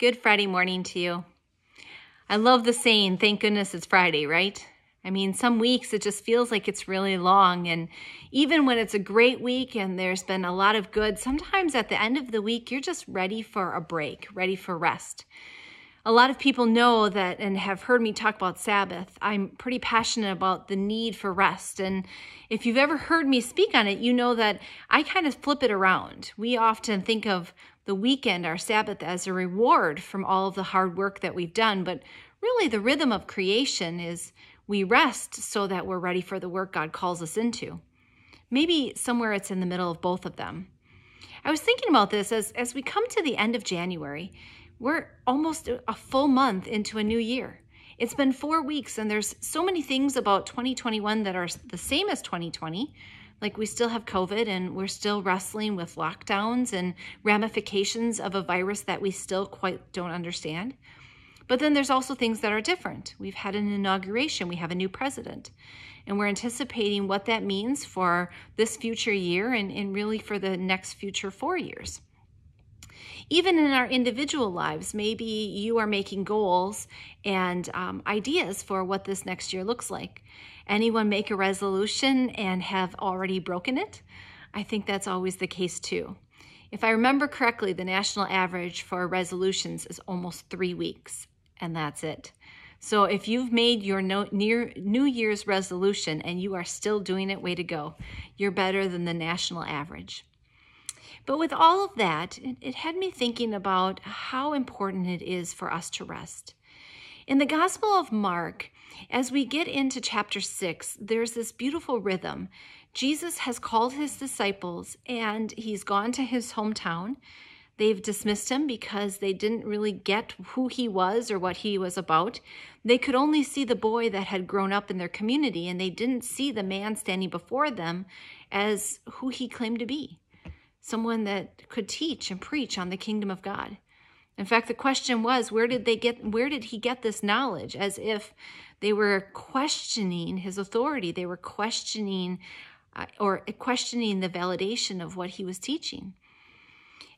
Good Friday morning to you. I love the saying, thank goodness it's Friday, right? I mean, some weeks it just feels like it's really long. And even when it's a great week and there's been a lot of good, sometimes at the end of the week, you're just ready for a break, ready for rest. A lot of people know that and have heard me talk about Sabbath. I'm pretty passionate about the need for rest. And if you've ever heard me speak on it, you know that I kind of flip it around. We often think of the weekend, our Sabbath, as a reward from all of the hard work that we've done. But really, the rhythm of creation is we rest so that we're ready for the work God calls us into. Maybe somewhere it's in the middle of both of them. I was thinking about this as we come to the end of January. We're almost a full month into a new year. It's been 4 weeks, and there's so many things about 2021 that are the same as 2020. Like we still have COVID, and we're still wrestling with lockdowns and ramifications of a virus that we still quite don't understand. But then there's also things that are different. We've had an inauguration. We have a new president. And we're anticipating what that means for this future year and really for the next future 4 years. Even in our individual lives, maybe you are making goals and ideas for what this next year looks like. Anyone make a resolution and have already broken it? I think that's always the case too. If I remember correctly, the national average for resolutions is almost 3 weeks, and that's it. So if you've made your New Year's resolution and you are still doing it, way to go. You're better than the national average. But with all of that, it had me thinking about how important it is for us to rest. In the Gospel of Mark, as we get into chapter 6, there's this beautiful rhythm. Jesus has called his disciples and he's gone to his hometown. They've dismissed him because they didn't really get who he was or what he was about. They could only see the boy that had grown up in their community, and they didn't see the man standing before them as who he claimed to be. Someone that could teach and preach on the kingdom of God. In fact, the question was, where did he get this knowledge? As if they were questioning his authority. They were questioning the validation of what he was teaching.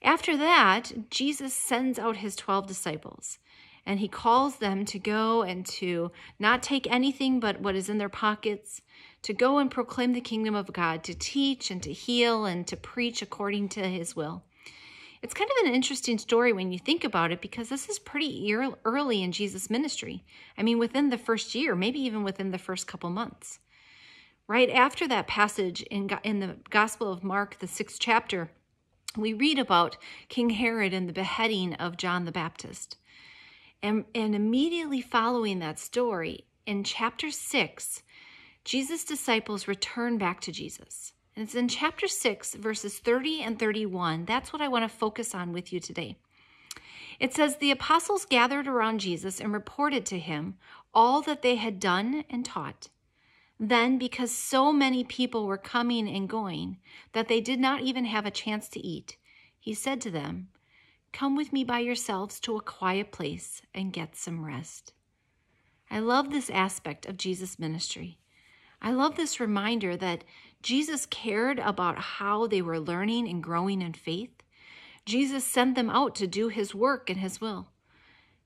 After that, Jesus sends out his 12 disciples, and he calls them to go and to not take anything but what is in their pockets, to go and proclaim the kingdom of God, to teach and to heal and to preach according to his will. It's kind of an interesting story when you think about it, because this is pretty early in Jesus' ministry. I mean, within the first year, maybe even within the first couple months. Right after that passage in the Gospel of Mark, the 6th chapter, we read about King Herod and the beheading of John the Baptist. And immediately following that story, in chapter 6, Jesus' disciples return back to Jesus. And it's in chapter 6, verses 30 and 31. That's what I want to focus on with you today. It says, the apostles gathered around Jesus and reported to him all that they had done and taught. Then, because so many people were coming and going that they did not even have a chance to eat, he said to them, come with me by yourselves to a quiet place and get some rest. I love this aspect of Jesus' ministry. I love this reminder that Jesus cared about how they were learning and growing in faith. Jesus sent them out to do his work and his will.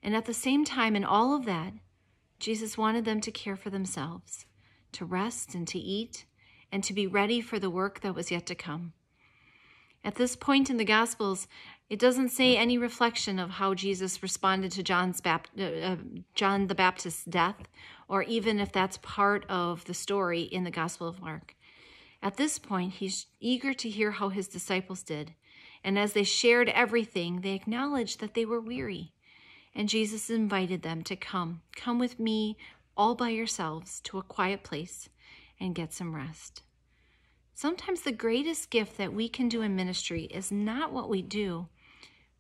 And at the same time, in all of that, Jesus wanted them to care for themselves, to rest and to eat, and to be ready for the work that was yet to come. At this point in the Gospels, it doesn't say any reflection of how Jesus responded to John the Baptist's death, or even if that's part of the story in the Gospel of Mark. At this point, he's eager to hear how his disciples did. And as they shared everything, they acknowledged that they were weary. And Jesus invited them to come with me all by yourselves to a quiet place and get some rest. Sometimes the greatest gift that we can do in ministry is not what we do,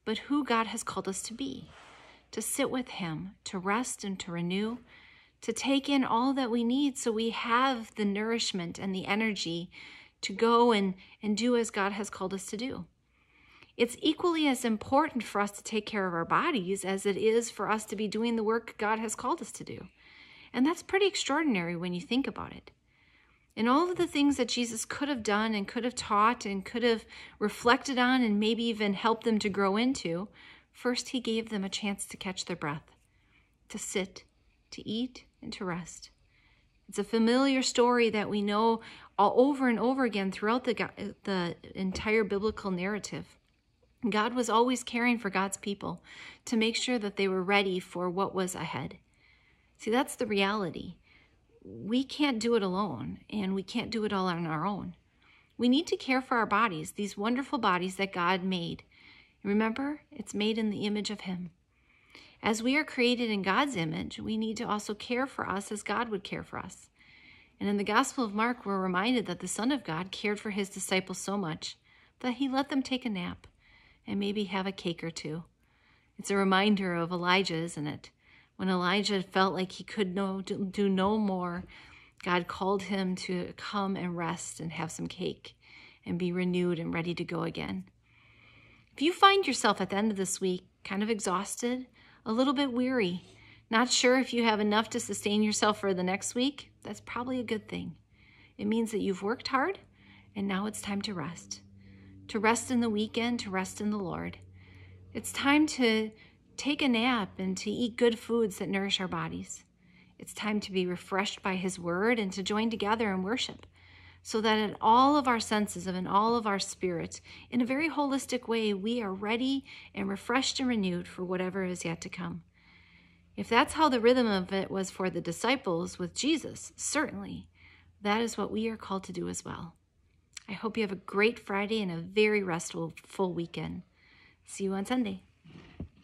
but who God has called us to be, to sit with him, to rest and to renew, to take in all that we need so we have the nourishment and the energy to go and do as God has called us to do. It's equally as important for us to take care of our bodies as it is for us to be doing the work God has called us to do. And that's pretty extraordinary when you think about it. And all of the things that Jesus could have done and could have taught and could have reflected on and maybe even helped them to grow into, First, he gave them a chance to catch their breath, to sit, to eat, and to rest. It's a familiar story that we know all over and over again throughout the entire biblical narrative. God was always caring for God's people to make sure that they were ready for what was ahead. See, that's the reality. We can't do it alone, and we can't do it all on our own. We need to care for our bodies, these wonderful bodies that God made. Remember, it's made in the image of him. As we are created in God's image, we need to also care for us as God would care for us. And in the Gospel of Mark, we're reminded that the Son of God cared for his disciples so much that he let them take a nap and maybe have a cake or two. It's a reminder of Elijah, isn't it? When Elijah felt like he could do no more, God called him to come and rest and have some cake and be renewed and ready to go again. If you find yourself at the end of this week kind of exhausted, a little bit weary, not sure if you have enough to sustain yourself for the next week, that's probably a good thing. It means that you've worked hard and now it's time to rest. To rest in the weekend, to rest in the Lord. It's time to take a nap and to eat good foods that nourish our bodies. It's time to be refreshed by his word and to join together in worship so that in all of our senses and in all of our spirits, in a very holistic way, we are ready and refreshed and renewed for whatever is yet to come. If that's how the rhythm of it was for the disciples with Jesus, certainly that is what we are called to do as well. I hope you have a great Friday and a very restful full weekend. See you on Sunday.